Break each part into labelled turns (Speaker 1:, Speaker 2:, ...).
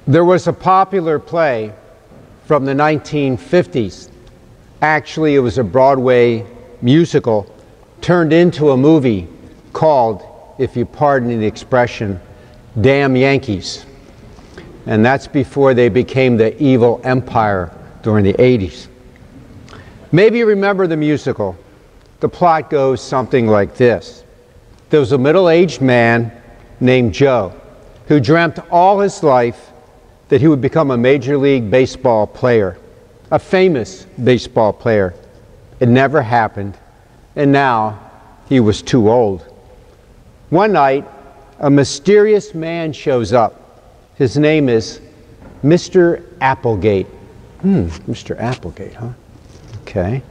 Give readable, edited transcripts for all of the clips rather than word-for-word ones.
Speaker 1: There was a popular play from the 1950s. Actually, it was a Broadway musical turned into a movie called, if you pardon the expression, Damn Yankees. And that's before they became the evil empire during the 80s. Maybe you remember the musical. The plot goes something like this. There was a middle-aged man named Joe who dreamt all his life that he would become a Major League Baseball player, a famous baseball player. It never happened, and now he was too old. One night, a mysterious man shows up. His name is Mr. Applegate. Mr. Applegate, huh? Okay.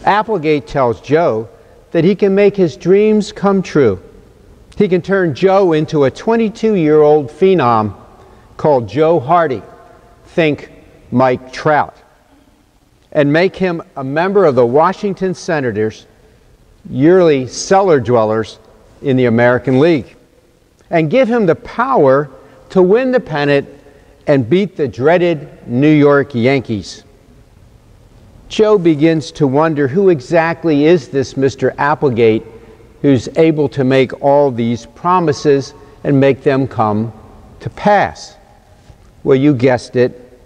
Speaker 1: Applegate tells Joe that he can make his dreams come true. He can turn Joe into a 22-year-old phenom called Joe Hardy, think Mike Trout, and make him a member of the Washington Senators, yearly cellar dwellers in the American League, and give him the power to win the pennant and beat the dreaded New York Yankees. Joe begins to wonder who exactly is this Mr. Applegate who's able to make all these promises and make them come to pass. Well, you guessed it,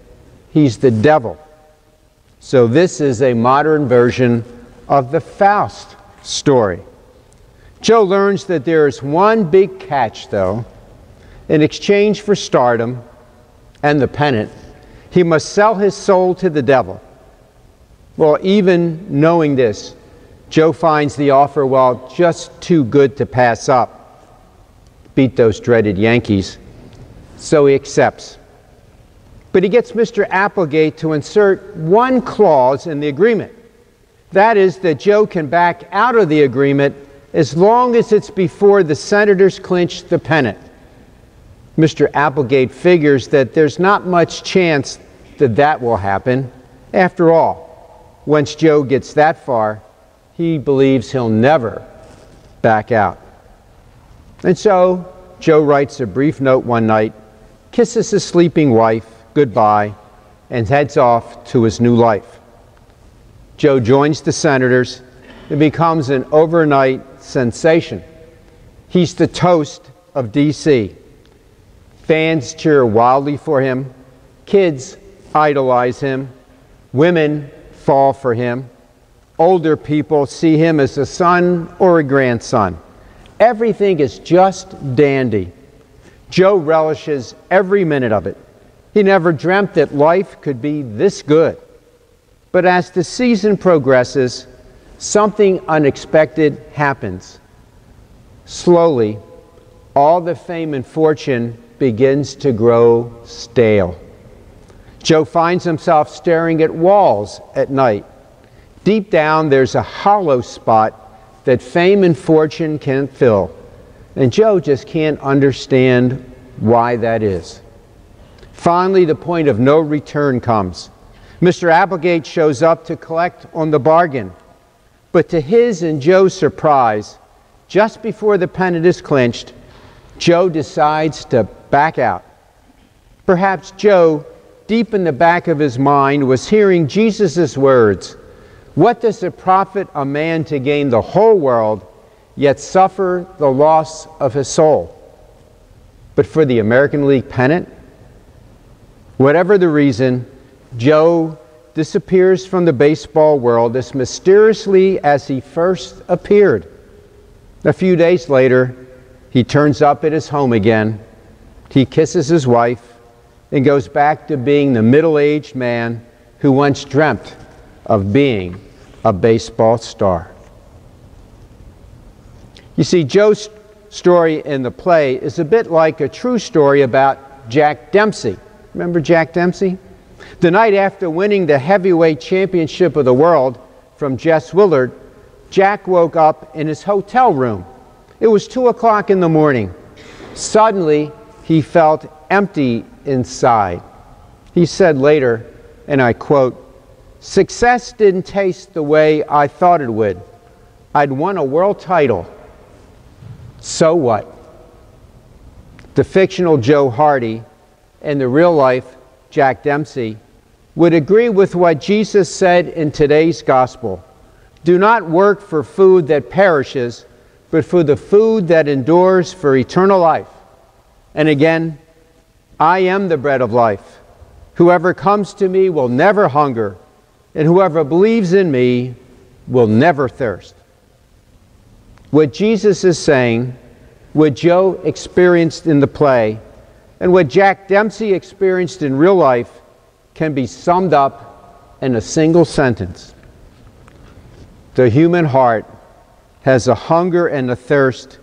Speaker 1: he's the devil. So this is a modern version of the Faust story. Joe learns that there is one big catch, though. In exchange for stardom and the pennant, he must sell his soul to the devil. Well, even knowing this, Joe finds the offer, well, just too good to pass up. Beat those dreaded Yankees. So he accepts. But he gets Mr. Applegate to insert one clause in the agreement. That is that Joe can back out of the agreement as long as it's before the Senators clinch the pennant. Mr. Applegate figures that there's not much chance that that will happen. After all, once Joe gets that far, he believes he'll never back out. And so Joe writes a brief note one night, kisses his sleeping wife goodbye, and heads off to his new life. Joe joins the Senators and becomes an overnight sensation. He's the toast of D.C. Fans cheer wildly for him. Kids idolize him. Women fall for him. Older people see him as a son or a grandson. Everything is just dandy. Joe relishes every minute of it. He never dreamt that life could be this good. But as the season progresses, something unexpected happens. Slowly, all the fame and fortune begins to grow stale. Joe finds himself staring at walls at night. Deep down, there's a hollow spot that fame and fortune can't fill. And Joe just can't understand why that is. Finally, the point of no return comes. Mr. Applegate shows up to collect on the bargain. But to his and Joe's surprise, just before the pennant is clinched, Joe decides to back out. Perhaps Joe, deep in the back of his mind, was hearing Jesus' words, "What does it profit a man to gain the whole world, yet suffer the loss of his soul?" But for the American League pennant? Whatever the reason, Joe disappears from the baseball world as mysteriously as he first appeared. A few days later, he turns up at his home again. He kisses his wife and goes back to being the middle-aged man who once dreamt of being a baseball star. You see, Joe's story in the play is a bit like a true story about Jack Dempsey. Remember Jack Dempsey? The night after winning the heavyweight championship of the world from Jess Willard, Jack woke up in his hotel room. It was 2 o'clock in the morning. Suddenly, he felt empty inside. He said later, and I quote, "Success didn't taste the way I thought it would. I'd won a world title. So what?" The fictional Joe Hardy, and the real life Jack Dempsey, would agree with what Jesus said in today's gospel. Do not work for food that perishes, but for the food that endures for eternal life. And again, I am the bread of life. Whoever comes to me will never hunger, and whoever believes in me will never thirst. What Jesus is saying, what Joe experienced in the play, and what Jack Dempsey experienced in real life can be summed up in a single sentence. The human heart has a hunger and a thirst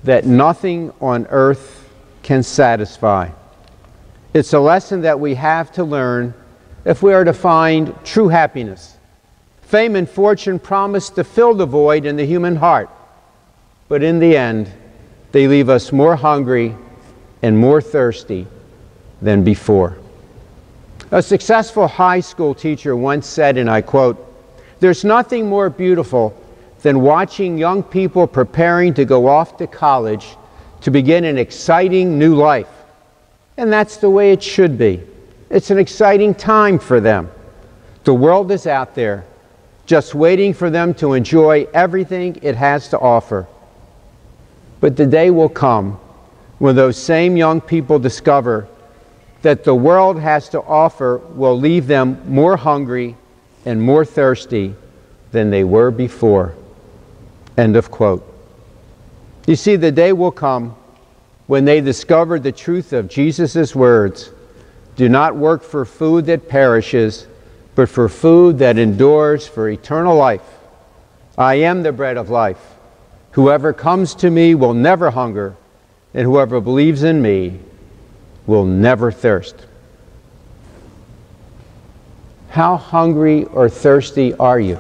Speaker 1: that nothing on earth can satisfy. It's a lesson that we have to learn if we are to find true happiness. Fame and fortune promise to fill the void in the human heart, but in the end, they leave us more hungry and more thirsty than before. A successful high school teacher once said, and I quote, "There's nothing more beautiful than watching young people preparing to go off to college to begin an exciting new life." And that's the way it should be. It's an exciting time for them. The world is out there, just waiting for them to enjoy everything it has to offer. But the day will come when those same young people discover that the world has to offer will leave them more hungry and more thirsty than they were before. End of quote. You see, the day will come when they discover the truth of Jesus' words, "Do not work for food that perishes, but for food that endures for eternal life. I am the bread of life. Whoever comes to me will never hunger, and whoever believes in me will never thirst." How hungry or thirsty are you?